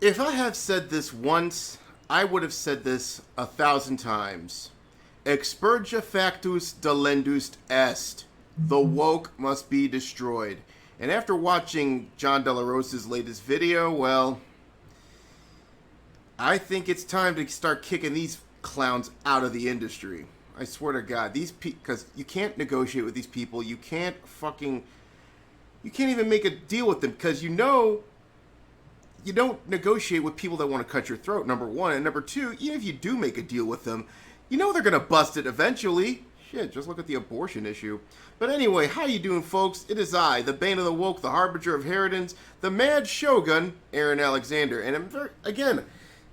If I have said this once, I would have said this 1,000 times. Expurga factus delendus est. The woke must be destroyed. And after watching John De La Rosa's latest video, well, I think it's time to start kicking these clowns out of the industry. I swear to God, because you can't negotiate with these people. You can't even make a deal with them because you don't negotiate with people that want to cut your throat, number one. And number two, even if you do make a deal with them, you know they're going to bust it eventually. Shit, just look at the abortion issue. But anyway, how you doing, folks? It is I, the Bane of the Woke, the Harbinger of Heritance, the Mad Shogun, RealAaronAlexander. And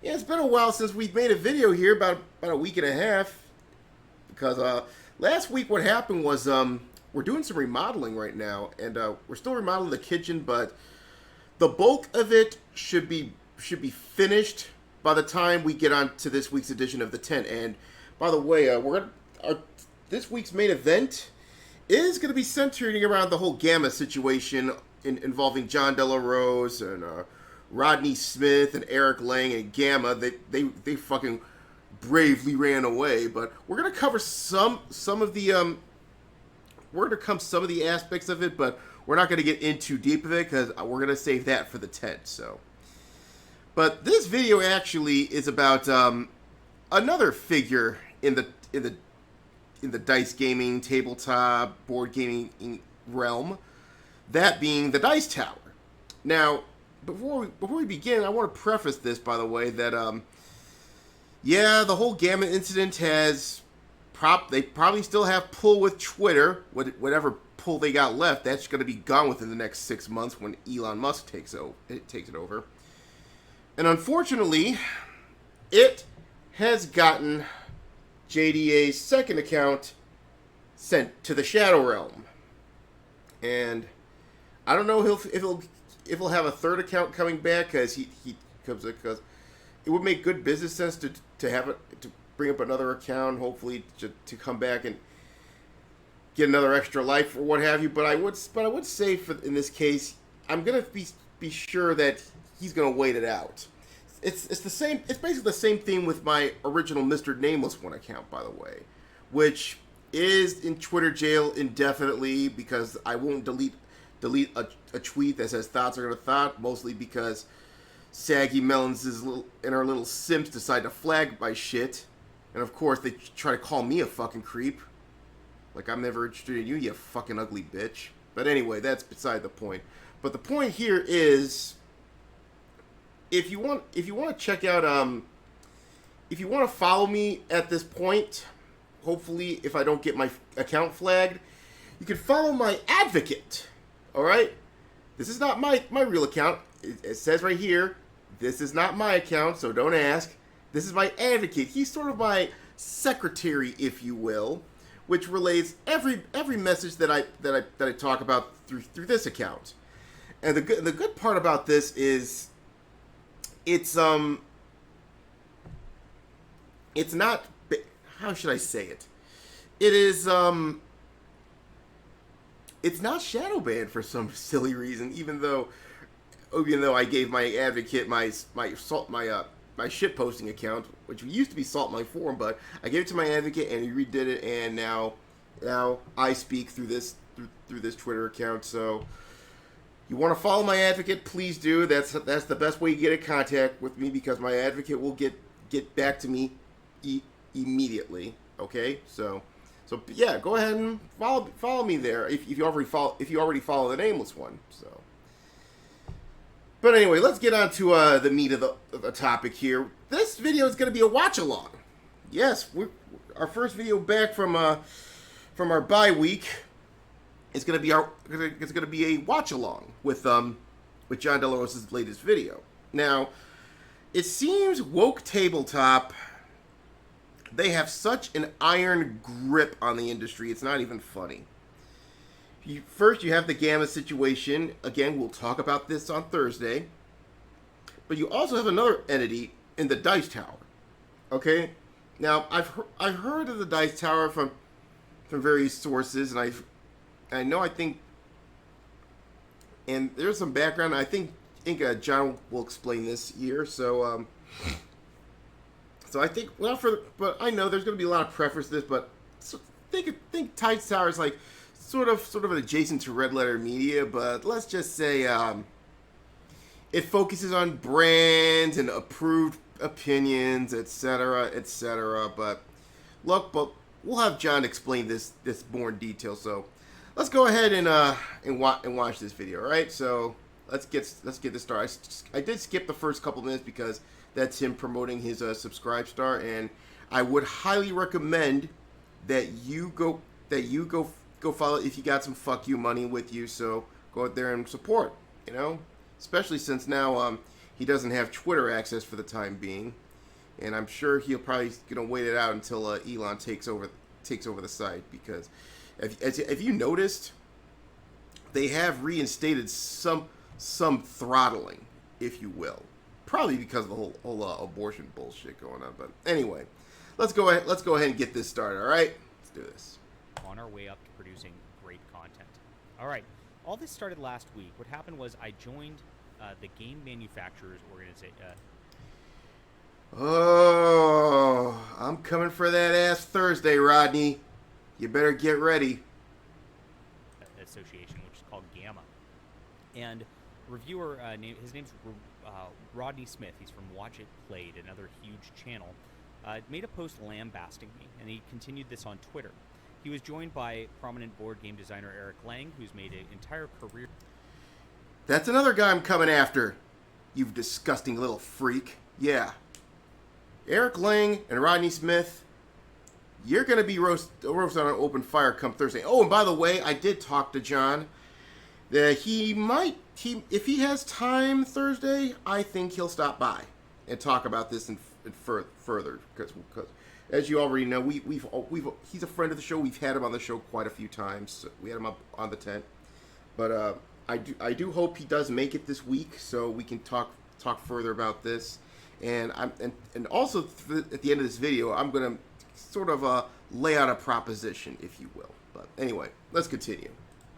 it's been a while since we've made a video here, about a week and a half. Because last week what happened was we're doing some remodeling right now. And we're still remodeling the kitchen, but the bulk of it should be finished by the time we get on to this week's edition of the tent. And by the way, this week's main event is going to be centering around the whole Gamma situation involving John De La Rose and Rodney Smith and Eric Lang and Gamma. They fucking bravely ran away. But we're going to cover some of the some of the aspects of it, but we're not going to get in too deep of it because we're going to save that for the tent. So, but this video actually is about another figure in the dice gaming, tabletop, board gaming realm, that being the Dice Tower. Now, before we begin, I want to preface this, by the way, that the whole Gamma incident they probably still have pull with Twitter, whatever pull they got left. That's going to be gone within the next 6 months when Elon Musk takes it over. And unfortunately, it has gotten JDA's second account sent to the Shadow Realm. And I don't know if he'll have a third account coming back because because it would make good business sense to have it to bring up another account, hopefully to come back and get another extra life or what have you. But I would say in this case, I'm gonna be sure that he's gonna wait it out. It's the same. It's basically the same thing with my original Mr. Nameless one account, by the way, which is in Twitter jail indefinitely because I won't delete a tweet that says thoughts are gonna thought, mostly because Saggy Melons and our little simps decide to flag my shit, and of course they try to call me a fucking creep, like I'm never interested in you, you fucking ugly bitch. But anyway, that's beside the point. But the point here is, if you want to check out, if you want to follow me at this point, hopefully if I don't get my account flagged, you can follow my advocate. All right, this is not my real account. It says right here, this is not my account, so don't ask. This is my advocate. He's sort of my secretary, if you will, which relays every message that I talk about through this account. And the good part about this is it's not, how should I say it? It is it's not shadow banned for some silly reason, even though I gave my advocate my shit posting account, which used to be Salt My Forum, but I gave it to my advocate and he redid it, and now I speak through this Twitter account. So you want to follow my advocate, please do. That's the best way you get in contact with me, because my advocate will get back to me immediately. Okay, so yeah, go ahead and follow me there if you already follow the Nameless one. So, but anyway, let's get on to the meat of the topic here. This video is going to be a watch along. Yes, our first video back from our bye week. It's going to be a watch along with John De La Rosa's latest video. Now, it seems Woke Tabletop, they have such an iron grip on the industry, it's not even funny. First, you have the Gamma situation. Again, we'll talk about this on Thursday. But you also have another entity in the Dice Tower. Okay? Now, I've heard of the Dice Tower from various sources, and I think, and there's some background. I think think John will explain this here. So I think but I know there's going to be a lot of preference to this, but think Tides Tower is like sort of an adjacent to Red Letter Media, but let's just say it focuses on brands and approved opinions, etc., etc. But we'll have John explain this more in detail. So let's go ahead and watch this video. All right, so let's get this started. I did skip the first couple minutes because that's him promoting his Subscribe Star, and I would highly recommend that you go follow if you got some fuck you money with you. So go out there and support. You know, especially since now he doesn't have Twitter access for the time being, and I'm sure he'll probably wait it out until Elon takes over the site, because if you noticed, they have reinstated some throttling, if you will, probably because of the whole abortion bullshit going on. But anyway, let's go ahead and get this started. All right, let's do this. On our way up to producing great content. All right, all this started last week. What happened was I joined the Game Manufacturers Organization. Oh, I'm coming for that ass Thursday, Rodney. You better get ready. Association, which is called Gamma. And reviewer, his name's Rodney Smith. He's from Watch It Played, another huge channel. Made a post lambasting me, and he continued this on Twitter. He was joined by prominent board game designer Eric Lang, who's made an entire career. That's another guy I'm coming after, you disgusting little freak. Yeah. Eric Lang and Rodney Smith, you're going to be roast on an open fire come Thursday. Oh, and by the way, I did talk to John. That if he has time Thursday, I think he'll stop by and talk about this in further. Because as you already know, he's a friend of the show. We've had him on the show quite a few times. We had him up on the tent. But I do hope he does make it this week, so we can talk further about this. And also at the end of this video, I'm gonna sort of lay out a proposition, if you will. But anyway, let's continue.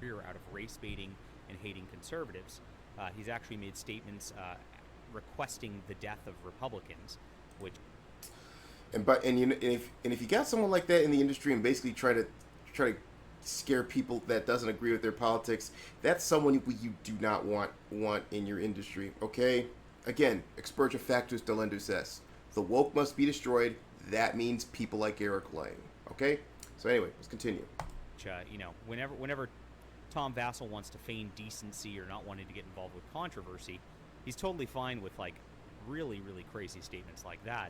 Out of race baiting and hating conservatives, he's actually made statements requesting the death of Republicans, which. If you got someone like that in the industry and basically try to scare people that doesn't agree with their politics, that's someone you do not want in your industry. Okay, again, expurga factus delendus est. The woke must be destroyed. That means people like Eric Lang. Okay, so anyway, let's continue. Whenever Tom Vasel wants to feign decency or not wanting to get involved with controversy, he's totally fine with like really, really crazy statements like that,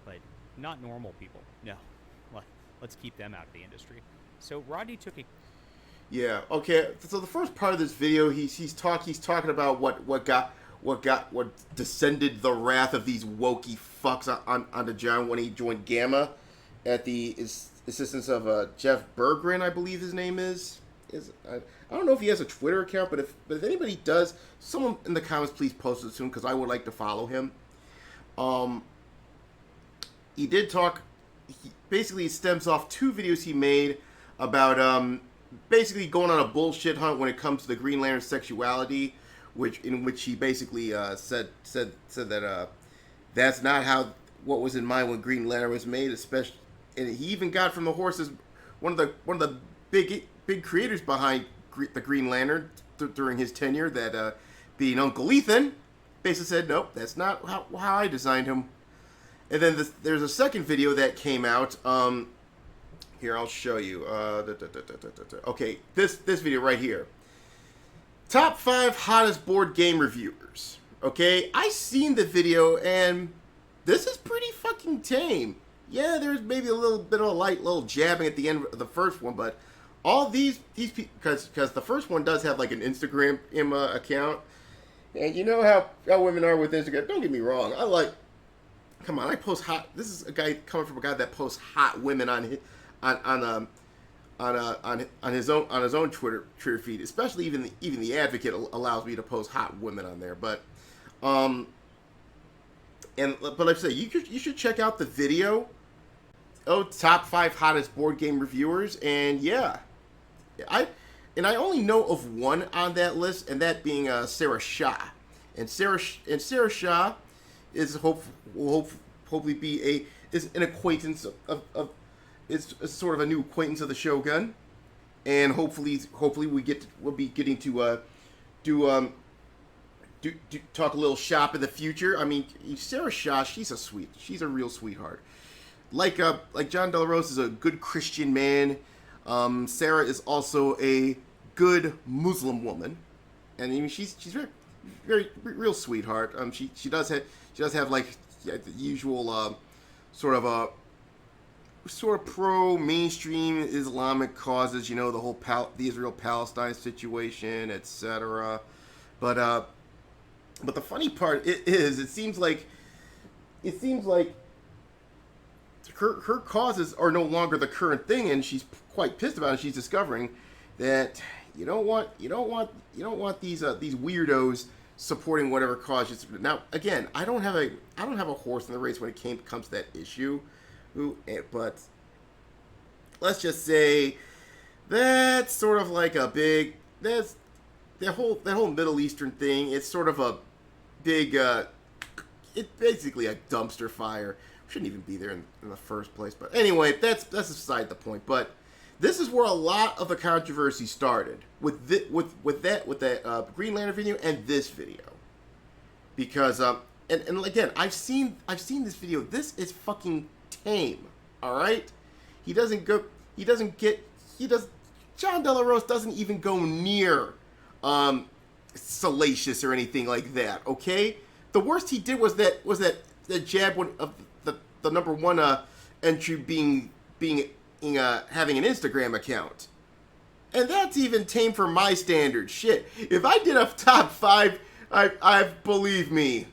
but not normal people. No, let's keep them out of the industry. So Rodney took a. Yeah. Okay. So the first part of this video, he's talking about what descended the wrath of these wokey fucks onto John when he joined Gamma at the assistance of Jeff Berggren, I believe his name is. I don't know if he has a Twitter account, but if anybody does, someone in the comments please post it soon, because I would like to follow him. He did talk. Basically, it stems off two videos he made about basically going on a bullshit hunt when it comes to the Green Lantern sexuality, in which he basically said that that's not what was in mind when Green Lantern was made. Especially, and he even got from the horses one of the big creators behind the Green Lantern during his tenure, that being Uncle Ethan, basically said, nope, that's not how I designed him. And then there's a second video that came out. Here, I'll show you. Okay, this video right here. Top 5 hottest board game reviewers. Okay, I seen the video, and this is pretty fucking tame. Yeah, there's maybe a little bit of a light little jabbing at the end of the first one, but all these people, because the first one does have like an Instagram account, and you know how women are with Instagram. Don't get me wrong, come on, I post hot. This is a guy coming from a guy that posts hot women on his own Twitter feed. Especially even the Advocate allows me to post hot women on there. But like I say, you should check out the video. Oh, top 5 hottest board game reviewers, and yeah, I only know of one on that list, and that being Sarah Shah. And Sarah Shaw will hopefully be is an acquaintance of is sort of a new acquaintance of the Shogun, and hopefully we'll be getting to do talk a little shop in the future. I mean, Sarah Shaw, she's a real sweetheart. Like John De La Rose is a good Christian man. Sarah is also a good Muslim woman, and I mean she's very real sweetheart. She does have like the usual sort of pro mainstream Islamic causes, the whole the Israel-Palestine situation, etc. But the funny part is it seems like her causes are no longer the current thing, and she's quite pissed about it. She's discovering that you don't want these weirdos supporting whatever cause. Now, again, I don't have a horse in the race when it comes to that issue, but let's just say that's sort of like a big that whole Middle Eastern thing. It's sort of a big it's basically a dumpster fire. Shouldn't even be there in the first place. But anyway, that's beside the point. But this is where a lot of the controversy started with that Green Lantern video and this video, because and again, I've seen this video. This is fucking tame. All right, John De La Rose doesn't even go near salacious or anything like that. Okay, the worst he did was that jab of the number one entry being having an Instagram account, and that's even tame for my standards. Shit, if I did a top 5, I believe me,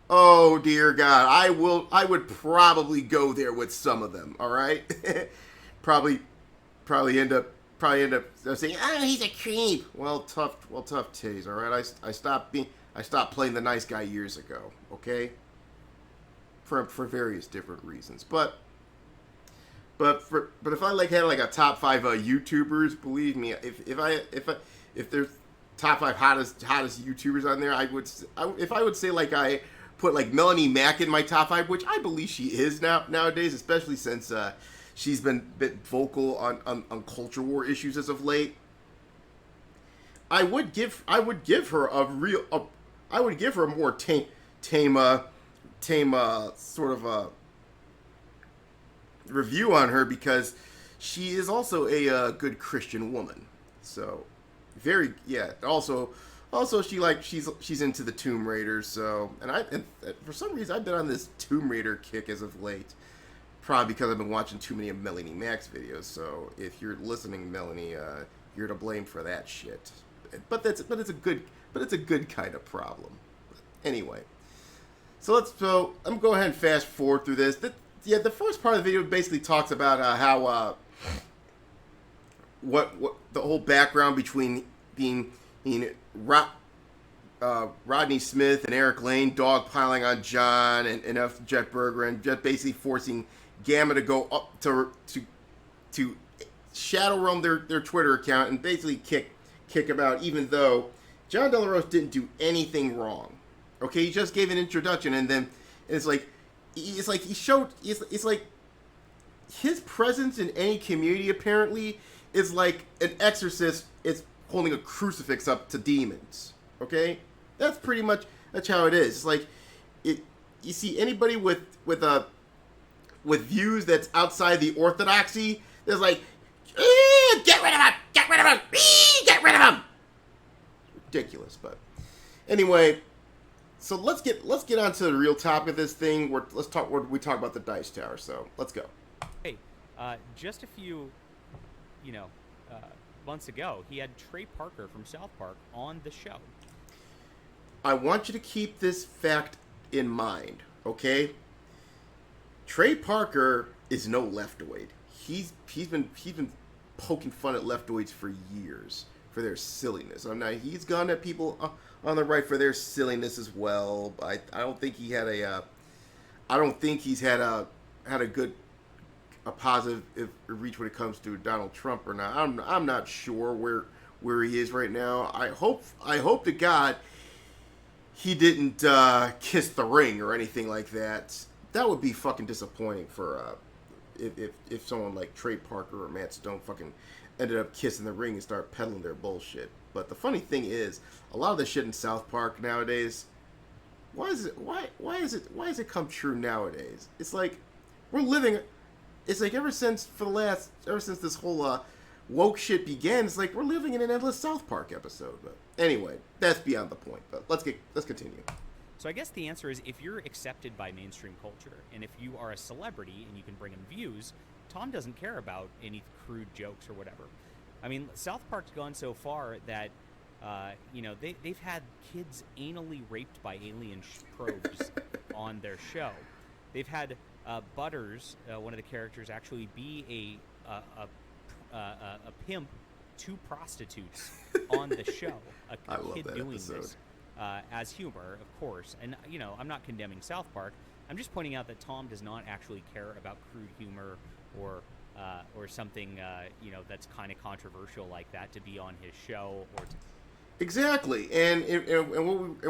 oh dear God, I would probably go there with some of them. All right, probably end up saying, he's a creep. Well, tough titties. All right, I stopped playing the nice guy years ago. Okay. For various different reasons, but if I had a top 5 YouTubers, believe me, if there's top 5 hottest YouTubers on there, I would say I put Melanie Mack in my top 5, which I believe she is nowadays, especially since she's been a bit vocal on culture war issues as of late. I would give her a more tame sort of a review on her, because she is also a good Christian woman. So also she's into the Tomb Raider. So and for some reason I've been on this Tomb Raider kick as of late, probably because I've been watching too many of Melanie Mack's videos. So if you're listening, Melanie, you're to blame for that shit. But it's a good kind of problem. Anyway. So I'm going to go ahead and fast forward through this. The first part of the video basically talks about how what the whole background between being Rodney Smith and Eric Lane dogpiling on John and F. Jet Berger, and Jet basically forcing Gamma to go up to shadow roam their Twitter account and basically kick him out, even though John De La Rose didn't do anything wrong. Okay, he just gave an introduction, and then it's like his presence in any community apparently is like an exorcist is holding a crucifix up to demons. Okay, that's how it is. It's like you see anybody with views that's outside the orthodoxy, there's like, get rid of him, get rid of him, get rid of him. Ridiculous, but anyway. So let's get on to the real topic of this thing. We talk about the Dice Tower. So let's go. Hey, just a few, months ago, he had Trey Parker from South Park on the show. I want you to keep this fact in mind, okay? Trey Parker is no leftoid. He's been poking fun at leftoids for years for their silliness. He's gone at people on the right for their silliness as well. I don't think he's had a positive reach when it comes to Donald Trump or not. I'm not sure where he is right now. I hope to God he didn't kiss the ring or anything like that. That would be fucking disappointing for if someone like Trey Parker or Matt Stone fucking ended up kissing the ring and start peddling their bullshit. But the funny thing is, a lot of the shit in South Park nowadays, why is it come true nowadays? It's like we're living. It's like ever since this whole woke shit began, it's like we're living in an endless South Park episode. But anyway, that's beyond the point. But let's continue. So I guess the answer is if you're accepted by mainstream culture, and if you are a celebrity and you can bring in views, Tom doesn't care about any crude jokes or whatever. I mean, South Park's gone so far that, they've had kids anally raped by alien probes on their show. They've had Butters, one of the characters, actually be a pimp to prostitutes on the show. A kid doing episode. This. As humor, of course. And, I'm not condemning South Park. I'm just pointing out that Tom does not actually care about crude humor or something, that's kind of controversial like that to be on his show or to... Exactly. And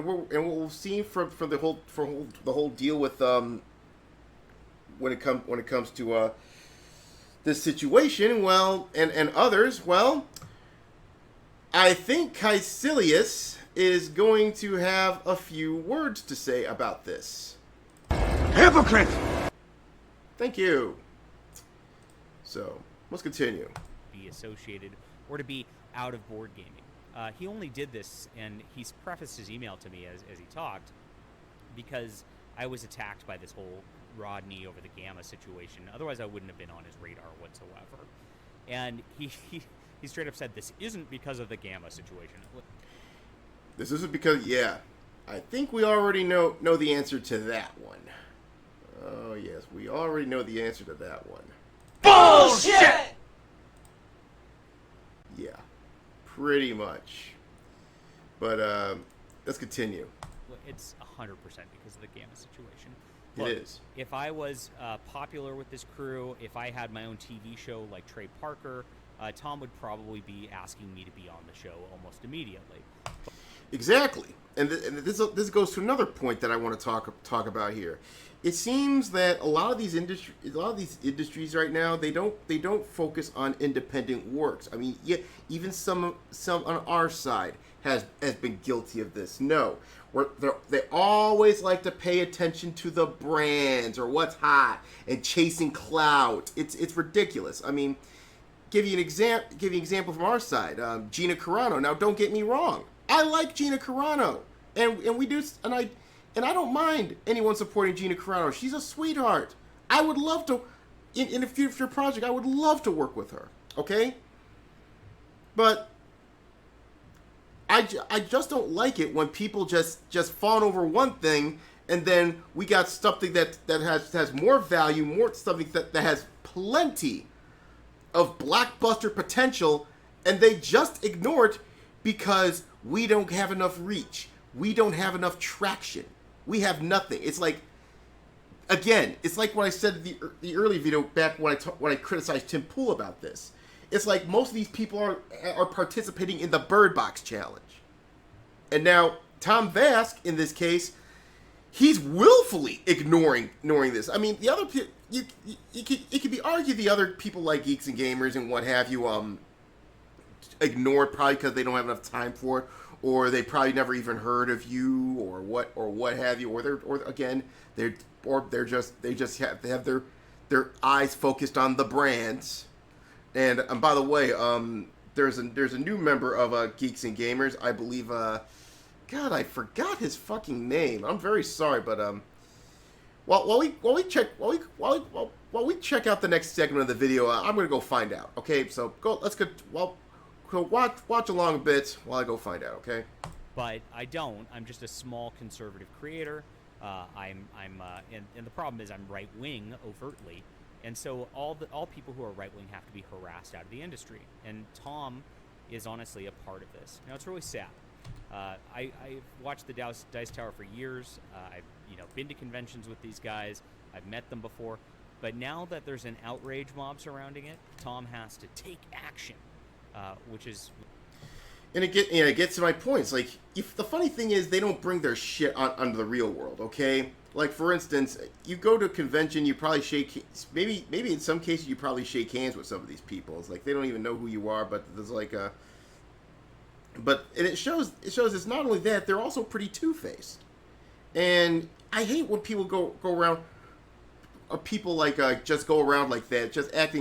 what we've seen from the whole deal with when it comes to this situation, well, and others, well, I think Caecilius is going to have a few words to say about this. Hypocrite! Thank you. So, let's continue. Be associated or to be out of board gaming. He only did this, and he's prefaced his email to me as he talked, because I was attacked by this whole Rodney over the Gamma situation. Otherwise, I wouldn't have been on his radar whatsoever. And he straight up said, this isn't because of the Gamma situation. This isn't because, yeah. I think we already know the answer to that one. Oh, yes, we already know the answer to that one. Bullshit! Yeah, pretty much. But, let's continue. It's 100% because of the Gamma situation. Look, it is. If I was popular with this crew, if I had my own TV show like Trey Parker, Tom would probably be asking me to be on the show almost immediately. Exactly, and this goes to another point that I want to talk about here. It seems that a lot of these industries right now, they don't focus on independent works. I mean, yeah, even some on our side has been guilty of this. No, they always like to pay attention to the brands or what's hot and chasing clout. It's ridiculous. I mean, give you an example from our side. Gina Carano. Now, don't get me wrong. I like Gina Carano, and we do, and I don't mind anyone supporting Gina Carano. She's a sweetheart. I would love to, in a future project, I would love to work with her. Okay, but I just don't like it when people just fawn over one thing, and then we got something that has more value, something that has plenty of blockbuster potential, and they just ignore it because we don't have enough reach. We don't have enough traction. We have nothing. It's like, again, it's like what I said in the early video back when I criticized Tim Pool about this. It's like most of these people are participating in the Bird Box Challenge. And now, Tom Vask, in this case, he's willfully ignoring this. I mean, the other it could be argued the other people like Geeks and Gamers and what have you ignore it probably because they don't have enough time for it, or they probably never even heard of you, or what have you, or they just have their eyes focused on the brands. And by the way, there's a new member of Geeks and Gamers. I believe God, I forgot his fucking name. I'm very sorry, but while we check out the next segment of the video, I'm gonna go find out. Okay, so let's go. Well, watch along a bit while I go find out. Okay. But I don't. I'm just a small conservative creator. And the problem is I'm right wing overtly, and so all people who are right wing have to be harassed out of the industry. And Tom is honestly a part of this. Now it's really sad. I've watched the Dice Tower for years. I've been to conventions with these guys. I've met them before. But now that there's an outrage mob surrounding it, Tom has to take action, which is... And it gets to my points. Like, if the funny thing is, they don't bring their shit onto the real world. Okay, like for instance, you go to a convention, you probably maybe in some cases you probably shake hands with some of these people. It's like they don't even know who you are, but there's like a. And it shows it's not only that, they're also pretty two-faced, and I hate when people go around. People like just go around like that, just act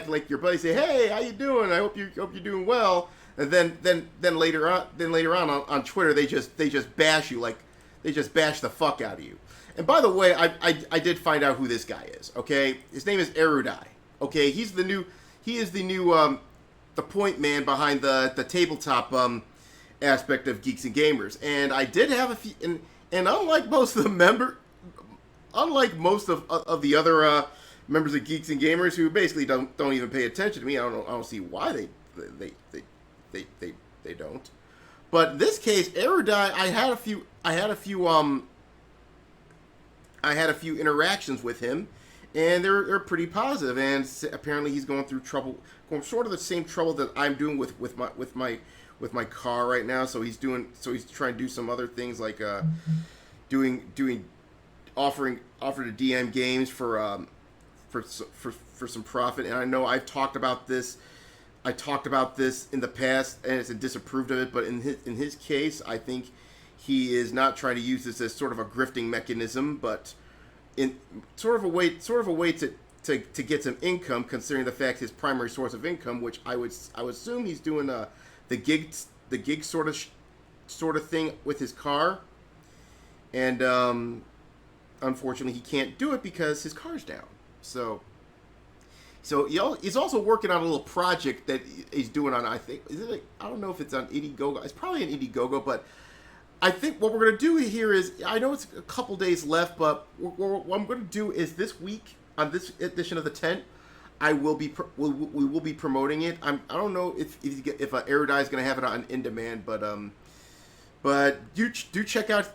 like your buddy, say, "Hey, how you doing? I hope you're doing well." And then later on Twitter, they just bash you, like they just bash the fuck out of you. And by the way, I did find out who this guy is. Okay, his name is Erudai. Okay, he is the new the point man behind the tabletop aspect of Geeks and Gamers. And I did have a few, and unlike most of the the other members of Geeks and Gamers who basically don't even pay attention to me, I don't see why they don't. But in this case, Erudai, I had a few interactions with him, and they're pretty positive. And apparently, he's going through sort of the same trouble that I'm doing with my car right now. So he's trying to do some other things like offering to DM games for some profit. And I know I've talked about this. I talked about this in the past, and it's disapproved of it. But in his case, I think he is not trying to use this as sort of a grifting mechanism, but in sort of a way to get some income, considering the fact his primary source of income, which I would assume he's doing the gig sort of thing with his car, and unfortunately he can't do it because his car's down. So he's also working on a little project that he's doing on, I think, I don't know if it's on Indiegogo. It's probably on Indiegogo, but I think what we're going to do here is, I know it's a couple days left, but what I'm going to do is this week, on this edition of the Tent, we will be promoting it. I don't know if Erudai is going to have it on in demand, but do check out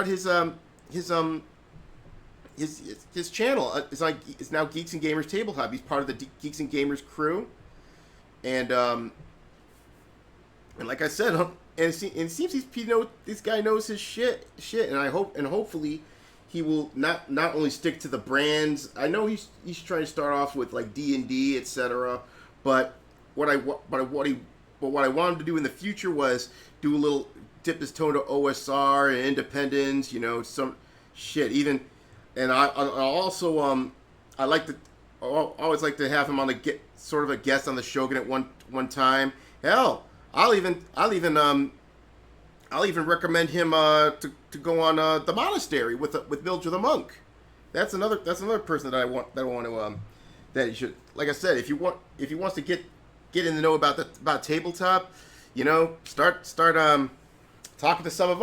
his channel. It's now Geeks and Gamers Tabletop. He's part of the Geeks and Gamers crew, and like I said, and it seems this guy knows his shit, and hopefully he will not only stick to the brands. I know he's trying to start off with like D&D, etc. But what I wanted to do in the future was do a little dip his toe to OSR and independence, some shit. Even, and I also I always like to have him on sort of a guest on the Shogun at one time. Hell, I'll even recommend him to go on the Monastery with Mildred the Monk. That's another person that I want to that he should, like I said, if he wants to get in the know about tabletop, start talking to some of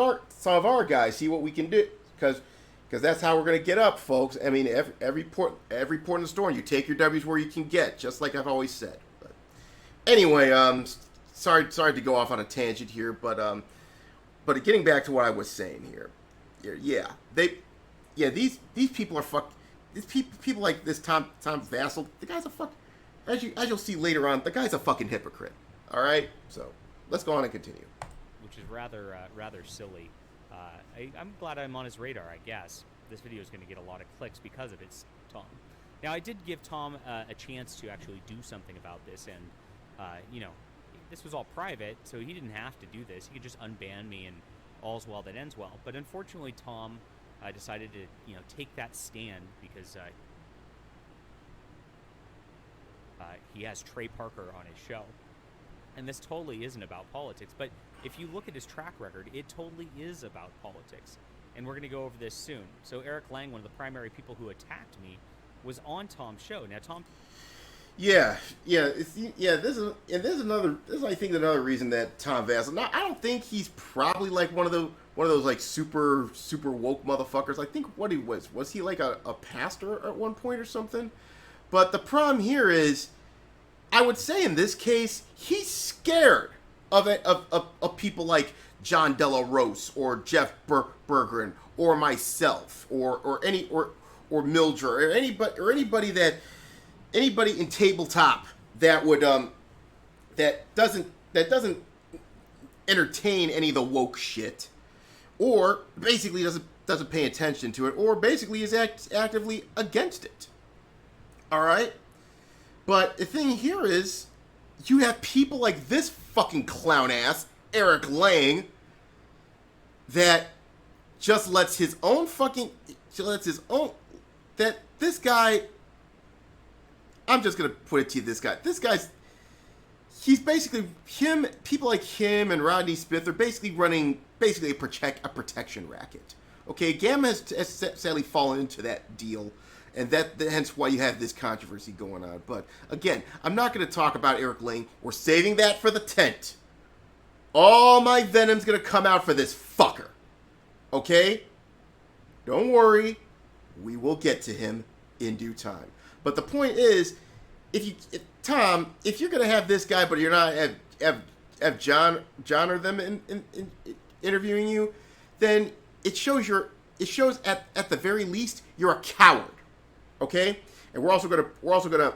our guys, see what we can do, because that's how we're gonna get up, folks. I mean, every port in the store, you take your W's where you can get, just like I've always said. But anyway, sorry to go off on a tangent here, but getting back to what I was saying here, these people are fuck. These people like this Tom Vasel, the guy's a fuck. As you'll see later on, the guy's a fucking hypocrite. All right, so let's go on and continue. Which is rather silly. I'm glad I'm on his radar. I guess this video is going to get a lot of clicks because of it's Tom. Now, I did give Tom a chance to actually do something about this, and this was all private, so he didn't have to do this. He could just unban me, and all's well that ends well. But unfortunately, Tom decided to take that stand because he has Trey Parker on his show. And this totally isn't about politics, but if you look at his track record, it totally is about politics. And we're going to go over this soon. So Eric Lang, one of the primary people who attacked me, was on Tom's show. Now, Tom... This is I think another reason that Tom Vasel. Now, I don't think he's probably like one of those like super woke motherfuckers. I think what he was he like a pastor at one point or something? But the problem here is, I would say in this case, he's scared of people like John Della Rose or Jeff Bergeron or myself or Mildred or anybody in tabletop that would that doesn't entertain any of the woke shit, or basically doesn't pay attention to it, or basically is actively against it. All right? But the thing here is, you have people like this fucking clown ass, Eric Lang, that just lets his own that this guy, I'm just going to put it to you, this guy's, he's basically, people like him and Rodney Smith are basically running, a protection racket. Okay, Gamma has sadly fallen into that deal, and hence why you have this controversy going on. But again, I'm not going to talk about Eric Lang. We're saving that for the tent. All my venom's going to come out for this fucker. Okay? Don't worry. We will get to him in due time. But the point is, Tom, if you're going to have this guy, but you're not have John or them interviewing you, then it shows at the very least you're a coward. Okay? And we're also gonna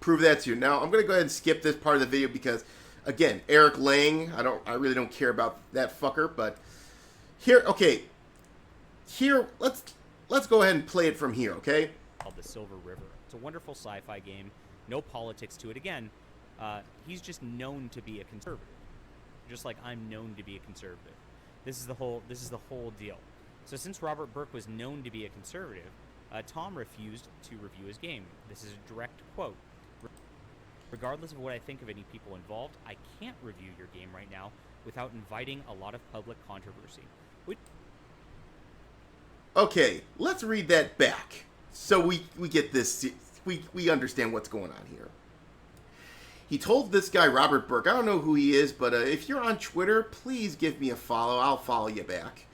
prove that to you. Now I'm gonna go ahead and skip this part of the video because, again, Eric Lang, I really don't care about that fucker. But here, let's go ahead and play it from here. Okay? Called The Silver River. It's a wonderful sci-fi game. No politics to it. Again, he's just known to be a conservative, just like I'm known to be a conservative. This is the whole deal. So since Robert Burke was known to be a conservative, Tom refused to review his game. This is a direct quote. Regardless of what I think of any people involved, I can't review your game right now without inviting a lot of public controversy. Okay, let's read that back so we get this. We understand what's going on here. He told this guy, Robert Burke, I don't know who he is, but if you're on Twitter, please give me a follow. I'll follow you back.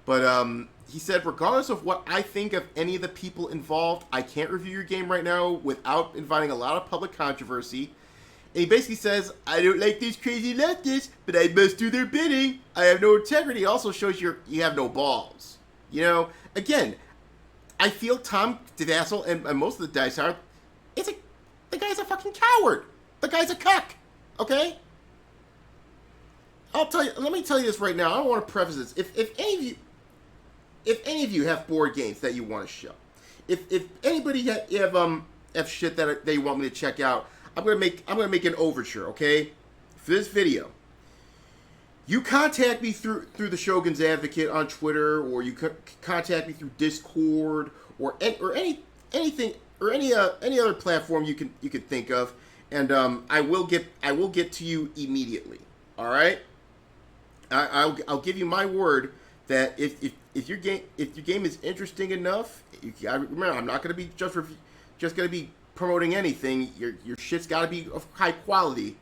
But he said, regardless of what I think of any of the people involved, I can't review your game right now without inviting a lot of public controversy. And he basically says, I don't like these crazy leftists, but I must do their bidding. I have no integrity. It also shows you have no balls. You know, again, I feel Tom Vasel and most of the Dice Hard, the guy's a fucking coward. The guy's a cuck. Okay? Let me tell you this right now. I don't want to preface this. If any of you have board games that you want to show, if anybody have shit that you want me to check out, I'm gonna make an overture, okay? For this video, you contact me through the Shogun's Advocate on Twitter, or you contact me through Discord, or anything or any other platform you can think of, and I will get to you immediately. All right? I'll give you my word that if your game is interesting enough, remember, I'm not going to be just going to be promoting anything. Your shit's got to be of high quality.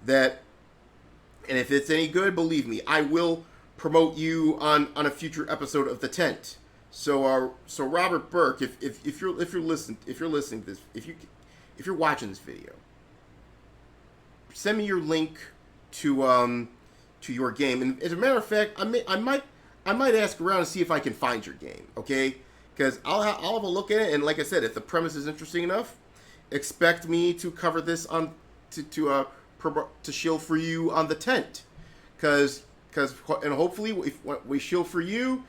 And if it's any good, believe me, I will promote you on a future episode of The Tent. So Robert Burke, if you're listening to this, if you're watching this video, send me your link to your game. And as a matter of fact, I might ask around and see if I can find your game, okay? Because I'll have a look at it, and like I said, if the premise is interesting enough, expect me to cover this on to shill for you on The Tent, because hopefully if we shill for you,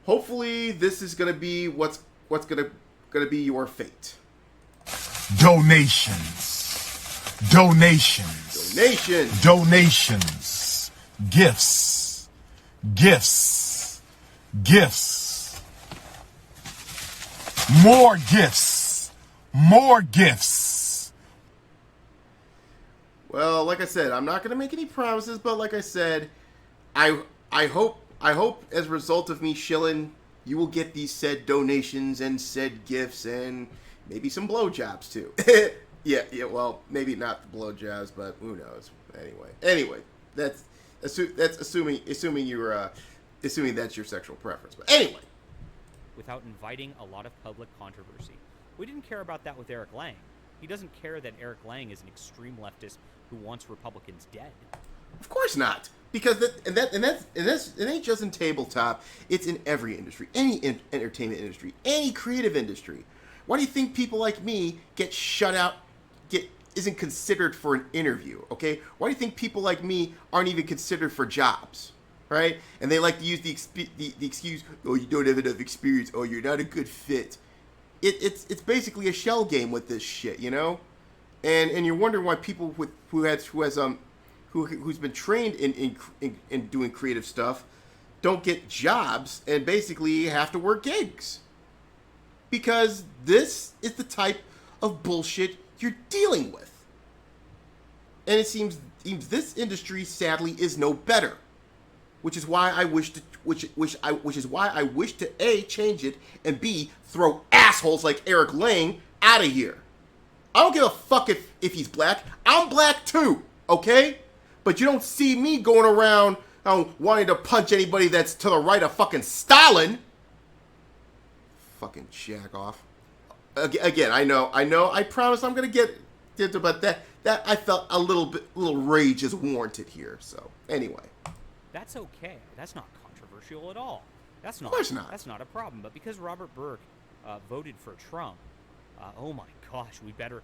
hopefully this is gonna be what's gonna be your fate. Donations. Gifts. More gifts. Well, like I said, I'm not gonna make any promises, but like I said, I hope as a result of me shilling, you will get these said donations and said gifts and maybe some blowjobs too. Yeah. Well, maybe not the blowjobs, but who knows? Anyway, that's assuming that's your sexual preference. But anyway, without inviting a lot of public controversy. We didn't care about that with Eric Lang. He doesn't care that Eric Lang is an extreme leftist who wants Republicans dead. Of course not, because it ain't just in tabletop. It's in every industry, any entertainment industry, any creative industry. Why do you think people like me get shut out? isn't considered for an interview, okay? Why do you think people like me aren't even considered for jobs, right? And they like to use the excuse, oh, you don't have enough experience, oh, you're not a good fit. It's basically a shell game with this shit, you know? And you're wondering why people who's been trained in doing creative stuff don't get jobs and basically have to work gigs. Because this is the type of bullshit you're dealing with. And it seems this industry sadly is no better. Which is why I wish to A, change it, and B, throw assholes like Eric Lang out of here. I don't give a fuck if he's black. I'm black too, okay? But you don't see me going around wanting to punch anybody that's to the right of fucking Stalin. Fucking jack off. Again, I know. I promise I'm gonna get into, but that I felt a little rage is warranted here. So anyway, that's okay. That's not controversial at all. That's not. Of course not. That's not a problem. But because Robert Burke voted for Trump, oh my gosh, we better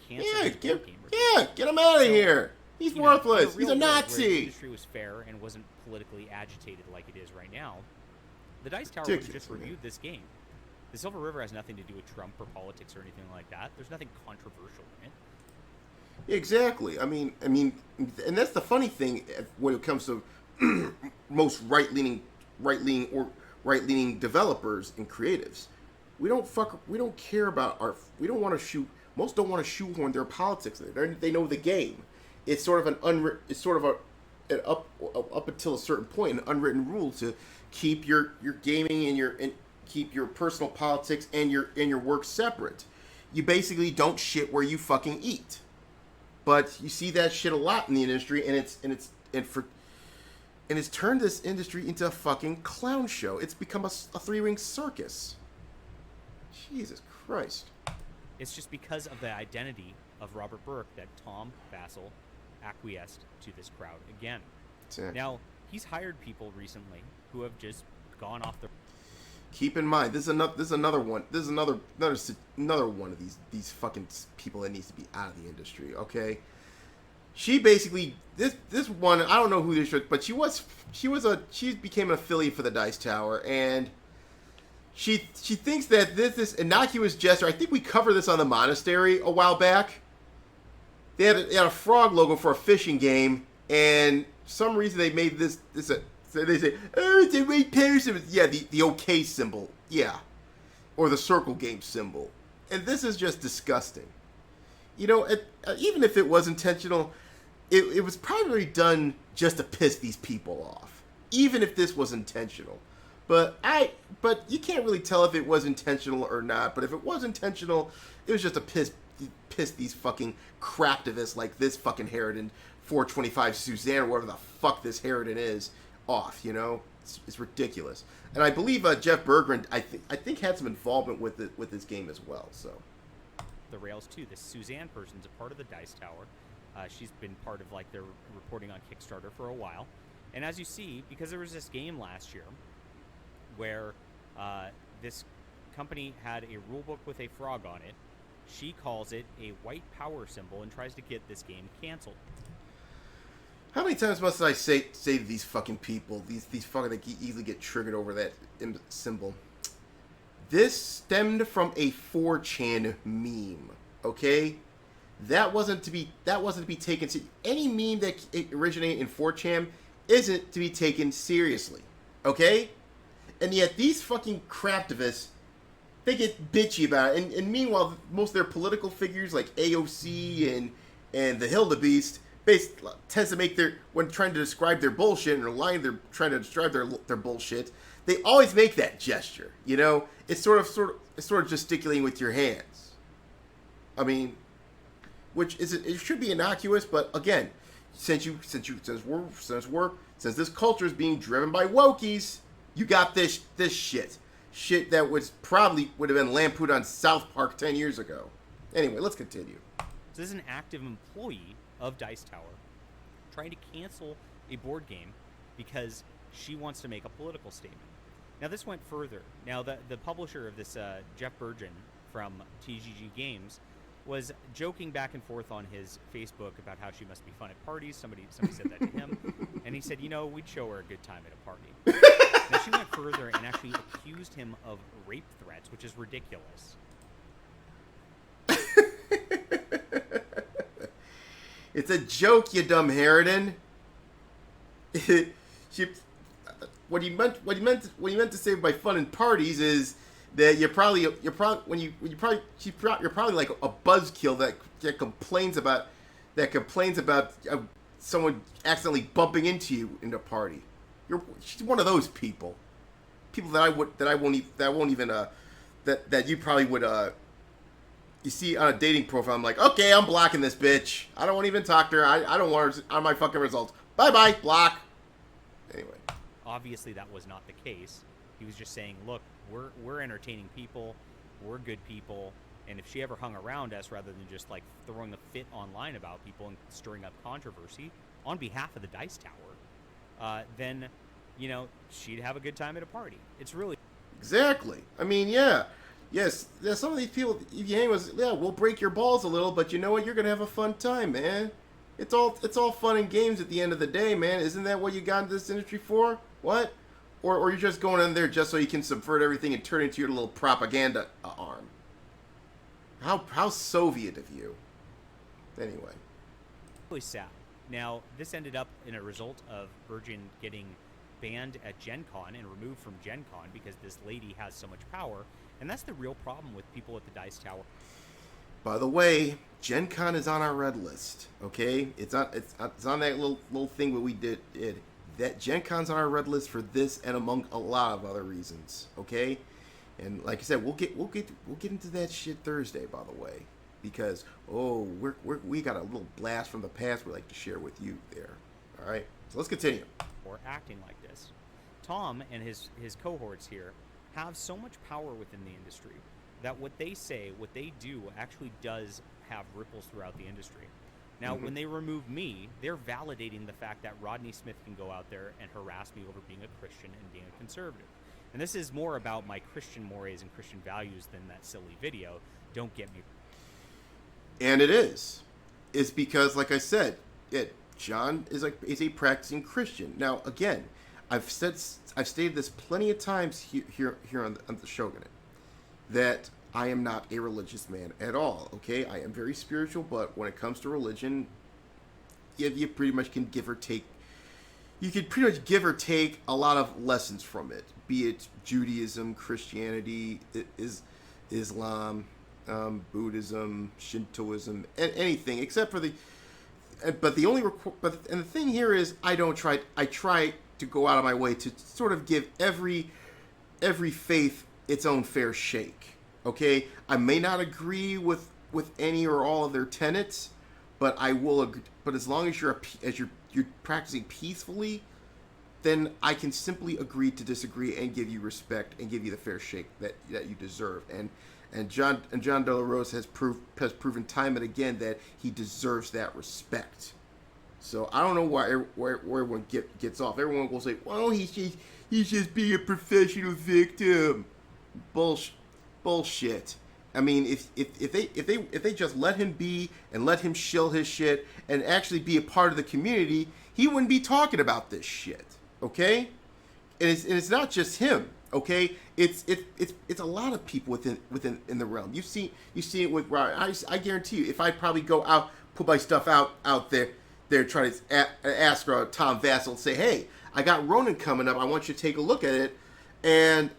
cancel this board game review. Yeah, get him out of here. He's worthless. He's a Nazi. Where the industry was fair and wasn't politically agitated like it is right now, the Dice Tower would have just reviewed this game. The Silver River has nothing to do with Trump or politics or anything like that. There's nothing controversial in it. Exactly. I mean, and that's the funny thing when it comes to most right-leaning developers and creatives. We don't care about most don't want to shoehorn their politics in it. They know the game. It's sort of an up until a certain point, an unwritten rule to keep your gaming and keep your personal politics and your work separate. You basically don't shit where you fucking eat. But you see that shit a lot in the industry, and it's turned this industry into a fucking clown show. It's become a three-ring circus. Jesus Christ. It's just because of the identity of Robert Burke that Tom Vasel acquiesced to this crowd again. Exactly. Now, he's hired people recently who have just gone off the... Keep in mind, this is another one. This is another one of these fucking people that needs to be out of the industry. Okay, she basically this one, I don't know who this was, but she became an affiliate for the Dice Tower, and she thinks that this innocuous gesture. I think we covered this on the Monastery a while back. They had a frog logo for a fishing game, and for some reason they made this. So they say, oh, it's a right person. Yeah, the OK symbol. Yeah. Or the circle game symbol. And this is just disgusting. You know, even if it was intentional, it was probably done just to piss these people off. Even if this was intentional. But you can't really tell if it was intentional or not. But if it was intentional, it was just to piss these fucking craptivists like this fucking Harridan, 425 Suzanne, or whatever the fuck this Harridan is, off, you know. It's ridiculous. And I believe Jeff Berggren, I think had some involvement with this game as well. So the Rails too. This Suzanne person's a part of the Dice Tower. She's been part of like their reporting on Kickstarter for a while. And as you see, because there was this game last year where this company had a rulebook with a frog on it, she calls it a white power symbol and tries to get this game canceled. How many times must I say to these fucking people, these fucking that easily get triggered over that symbol? This stemmed from a 4chan meme, okay? That wasn't to be taken. Any meme that originated in 4chan isn't to be taken seriously, okay? And yet these fucking craptivists, they get bitchy about it. And meanwhile, most of their political figures like AOC and the Hildebeest tends to make when trying to describe their bullshit or they're trying to describe their bullshit, they always make that gesture. You know, it's sort of gesticulating with your hands. I mean, it should be innocuous, but again, since this culture is being driven by wokies, you got this shit that would have been lampooned on South Park 10 years ago. Anyway, let's continue. So this is an active employee of Dice Tower trying to cancel a board game because she wants to make a political statement. Now this went further. Now the publisher of this, Jeff Berggren from TGG Games, was joking back and forth on his Facebook about how she must be fun at parties. Somebody said that to him, and he said, we'd show her a good time at a party. Now she went further and actually accused him of rape threats, which is ridiculous. It's a joke, you dumb Harridan. What he meant to say by fun in parties is that you're probably like a buzzkill that complains about someone accidentally bumping into you in a party. She's one of those people that you probably would you see on a dating profile. I'm like, okay, I'm blocking this bitch. I don't want to even talk to her. I don't want her on my fucking results. Bye block. Anyway, obviously that was not the case. He was just saying, look, we're entertaining people, we're good people, and if she ever hung around us rather than just like throwing a fit online about people and stirring up controversy on behalf of the Dice Tower, then she'd have a good time at a party. It's really exactly. I mean, yeah. Yes, some of these people, if you hang with, we'll break your balls a little, but you know what? You're gonna have a fun time, man. It's all fun and games at the end of the day, man. Isn't that what you got into this industry for? What? Or you're just going in there just so you can subvert everything and turn it into your little propaganda arm? How Soviet of you. Anyway. really sad. Now, this ended up in a result of Virgin getting banned at Gen Con and removed from Gen Con because this lady has so much power. And that's the real problem with people at the Dice Tower. By the way, Gen Con is on our red list, okay? It's on that little thing that we did. That Gen Con's on our red list for this and among a lot of other reasons, okay? And like I said, we'll get into that shit Thursday, by the way, because we got a little blast from the past we'd like to share with you there. All right, so let's continue. Or acting like this. Tom and his cohorts here have so much power within the industry that what they say, what they do, actually does have ripples throughout the industry. Now, when they remove me, they're validating the fact that Rodney Smith can go out there and harass me over being a Christian and being a conservative. And this is more about my Christian mores and Christian values than that silly video. Don't get me. And it is. It's because, like I said, John is a practicing Christian. Now, again, I've stated this plenty of times here on the Shogunate, that I am not a religious man at all. Okay, I am very spiritual, but when it comes to religion, you pretty much can give or take. You can pretty much give or take a lot of lessons from it, be it Judaism, Christianity, Islam, Buddhism, Shintoism, anything except for the. But the thing here is, I try to go out of my way to sort of give every faith its own fair shake. Okay, I may not agree with any or all of their tenets, but I will agree. But as long as you're practicing peacefully, then I can simply agree to disagree and give you respect and give you the fair shake that you deserve. And John De La Rose has proven time and again that he deserves that respect. So I don't know why everyone gets off. Everyone will say, "Well, he's just being a professional victim." Bullshit. I mean, if they just let him be and let him shill his shit and actually be a part of the community, he wouldn't be talking about this shit. Okay, and it's not just him. Okay, it's a lot of people within the realm. You see it with Ryan. I guarantee you, if I probably go out, put my stuff out there, they're trying to ask Tom Vasel, say, "Hey, I got Ronin coming up. I want you to take a look at it," and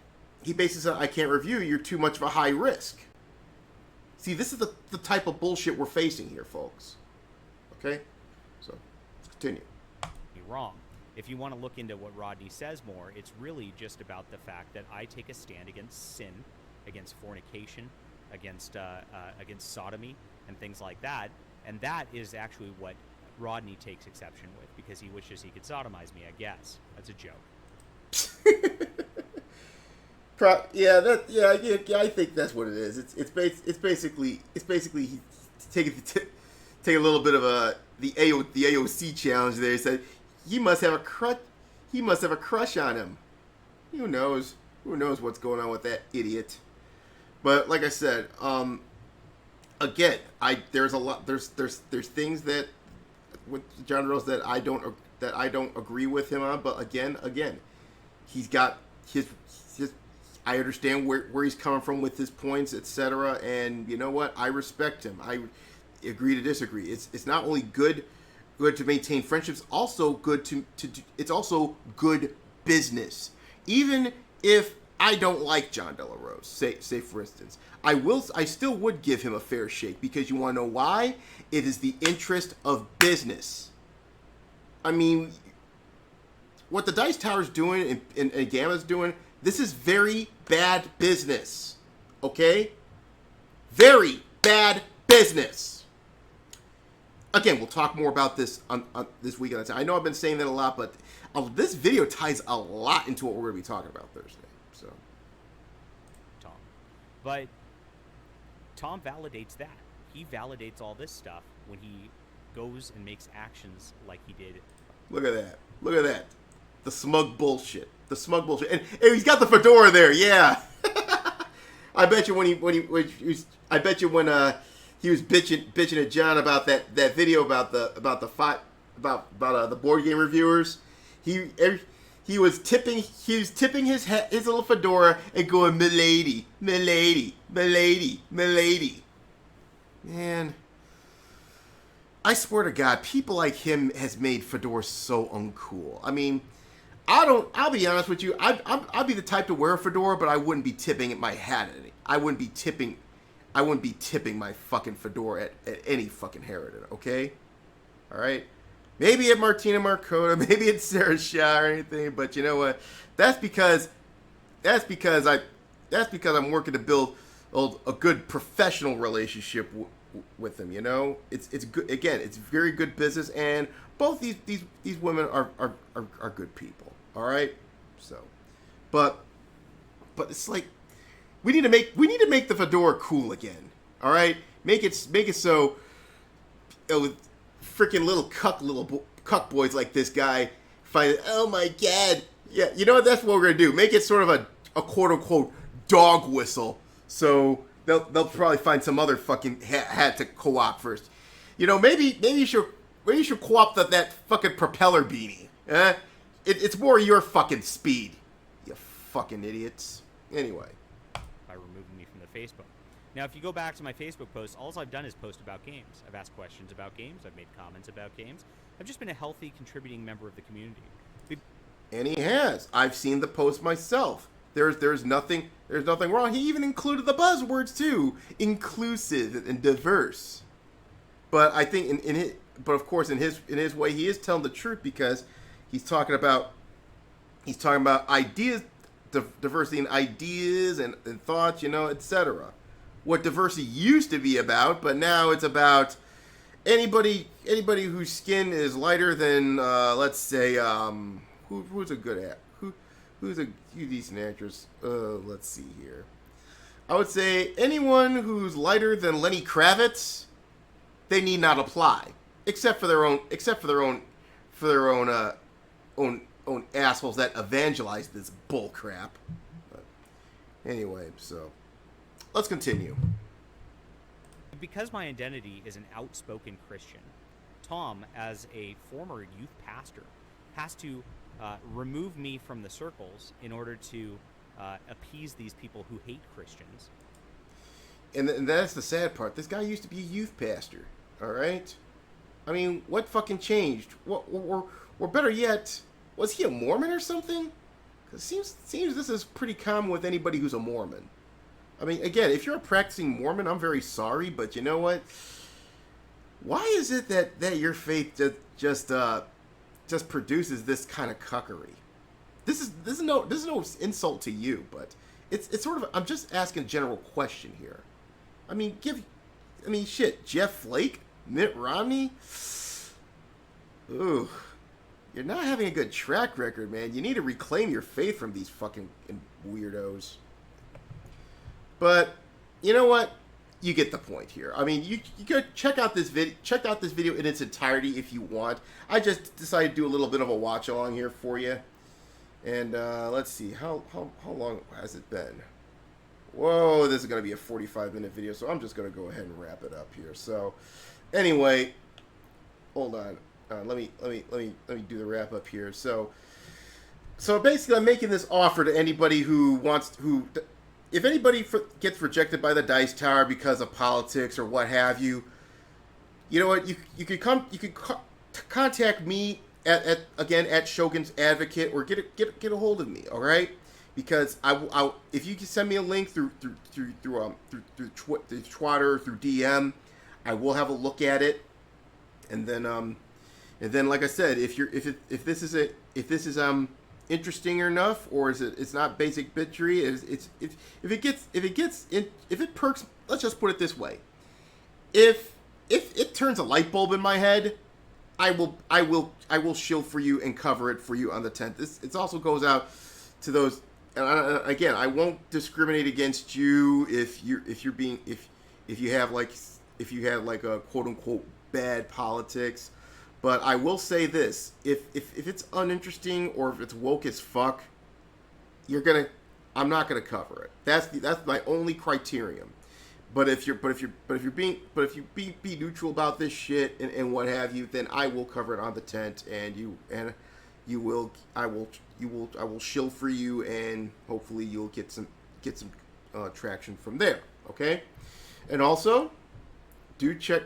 he basically said, "I can't review. You're too much of a high risk." See, this is the type of bullshit we're facing here, folks. Okay, so let's continue. You're wrong. If you want to look into what Rodney says more, it's really just about the fact that I take a stand against sin, against fornication, against sodomy, and things like that. And that is actually what Rodney takes exception with, because he wishes he could sodomize me, I guess. That's a joke. Yeah, I think that's what it is. It's basically he take a little bit of the AOC challenge there. He said he must have a crush on him. Who knows what's going on with that idiot? But like I said, again, there's a lot there's things that with John Rose that I don't agree with him on, but again, he's got his I understand where he's coming from with his points, etc. And you know what? I respect him. I agree to disagree. It's not only good to maintain friendships, also good to it's also good business. Even if I don't like John De La Rose, say for instance, I still would give him a fair shake, because you want to know why? It is the interest of business. I mean, what the Dice Tower's doing and Gamma's doing, this is very bad business. Okay? Very bad business. Again, we'll talk more about this on this weekend. I know I've been saying that a lot, but this video ties a lot into what we're going to be talking about Thursday. So, Tom. But Tom validates that. He validates all this stuff when he goes and makes actions like he did. Look at that. Look at that. The smug bullshit. The smug bullshit. And he's got the fedora there. Yeah. I bet you when he was bitching at John about that video about the board game reviewers. He was tipping his little fedora and going, "Milady, milady, milady, milady." Man, I swear to God, people like him has made fedoras so uncool. I mean, I'll be honest with you. I'd be the type to wear a fedora, but I wouldn't be tipping my hat at it. I wouldn't be tipping my fucking fedora at any fucking Harridan, okay? All right? Maybe at Martina Marcota, maybe at Sarah Shaw or anything, but you know what? That's because I'm working to build a good professional relationship with them, you know? It's good. Again, it's very good business, and both these women are good people. All right? So, but it's like we need to make the fedora cool again. All right? Make it so freaking little cuck boys like this guy find it, oh my God. Yeah, you know what? That's what we're gonna do. Make it sort of a quote unquote dog whistle. So they'll probably find some other fucking hat to co-op first. You know, maybe you should co-op that fucking propeller beanie. It's more your fucking speed. You fucking idiots. Anyway. By removing me from the Facebook. Now, if you go back to my Facebook posts, all I've done is post about games. I've asked questions about games. I've made comments about games. I've just been a healthy, contributing member of the community. And he has. I've seen the post myself. There's nothing wrong. He even included the buzzwords too, inclusive and diverse. But I think but of course in his way, he is telling the truth, because he's talking about ideas, diversity in ideas and thoughts, you know, etc. What diversity used to be about, but now it's about anybody whose skin is lighter than let's say who's a good who's a decent actress. Let's see here. I would say anyone who's lighter than Lenny Kravitz, they need not apply, except for their own assholes that evangelize this bull crap. But anyway, so let's continue. Because my identity is an outspoken Christian, Tom, as a former youth pastor, has to remove me from the circles in order to appease these people who hate Christians. And that's the sad part. This guy used to be a youth pastor, all right? I mean, what fucking changed? Or better yet, was he a Mormon or something? Because it seems this is pretty common with anybody who's a Mormon. I mean, again, if you're a practicing Mormon, I'm very sorry, but you know what? Why is it that your faith just produces this kind of cuckery? This is no insult to you, but it's sort of, I'm just asking a general question here. I mean, shit, Jeff Flake, Mitt Romney. Ooh, you're not having a good track record, man. You need to reclaim your faith from these fucking weirdos. But you know what? You get the point here. I mean, you could check out this video in its entirety if you want. I just decided to do a little bit of a watch along here for you. And let's see, how long has it been? Whoa, this is going to be a 45-minute video, so I'm just going to go ahead and wrap it up here. So, anyway, hold on. Let me do the wrap up here. So basically, I'm making this offer to anybody if anybody gets rejected by the Dice Tower because of politics or what have you, you know what? You could contact me at Shogun's Advocate, or get a hold of me. All right. Because if you can send me a link through Twitter, through DM, I will have a look at it, and then like I said, if this is interesting enough, or it's not basic bitchery, if it perks, let's just put it this way, if it turns a light bulb in my head, I will shield for you and cover it for you on the 10th. It also goes out to those. And again, I won't discriminate against you if you have a quote unquote bad politics, but I will say this: if it's uninteresting or if it's woke as fuck, I'm not gonna cover it. That's my only criterion. But if you be neutral about this shit and what have you, then I will cover it on the tent, I will shill for you, and hopefully you'll get some traction from there. Okay, and also check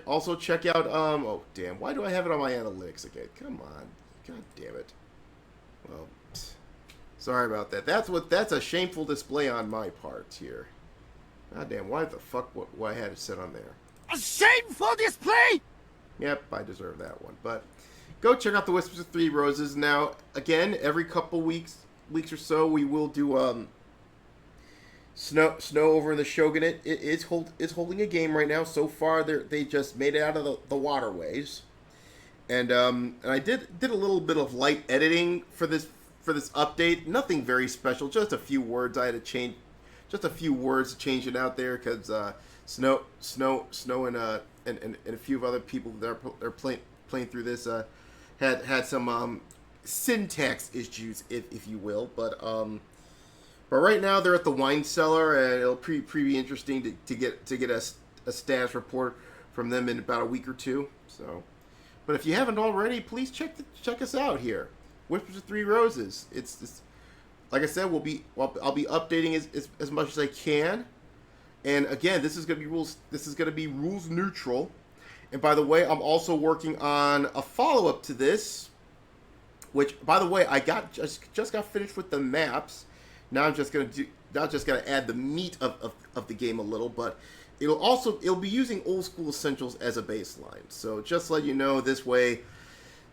out oh damn, why do I have it on my analytics again? Come on, god damn it. Well, sorry about that. That's a shameful display on my part here. God damn, why the fuck why I had it set on there? A shameful display! Yep, I deserve that one. But go check out the Whispers of Three Roses. Now, again, every couple weeks or so, we will do snow over in the Shogunate. It's holding a game right now. So far, they just made it out of the waterways, and I did a little bit of light editing for this update. Nothing very special, just a few words I had to change. Just a few words to change it out there because Snow and a few of other people that are playing through this had some syntax issues, if you will. But right now they're at the wine cellar, and it'll be interesting to get a status report from them in about a week or two. So, but if you haven't already, please check us out here. Whispers of Three Roses. It's like I said, I'll be updating as much as I can. And again, this is gonna be rules neutral. And by the way, I'm also working on a follow-up to this, which, by the way, I just got finished with the maps. Now I'm just gonna add the meat of the game a little, but it'll be using old school essentials as a baseline. So just to let you know, this way,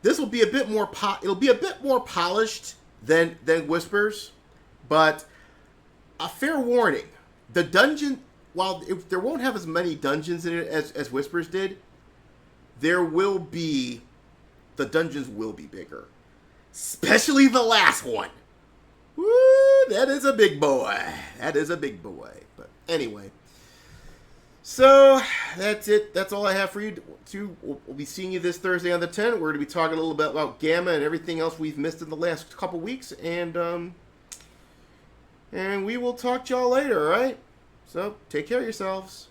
this will be a bit more polished than Whispers, but a fair warning: the dungeon, while there won't have as many dungeons in it as Whispers did, the dungeons will be bigger, especially the last one. Woo, that is a big boy. But anyway, so that's it. That's all I have for you. We'll be seeing you this Thursday on the 10th. We're going to be talking a little bit about Gamma and everything else we've missed in the last couple weeks, and we will talk to y'all later. All right. So take care of yourselves.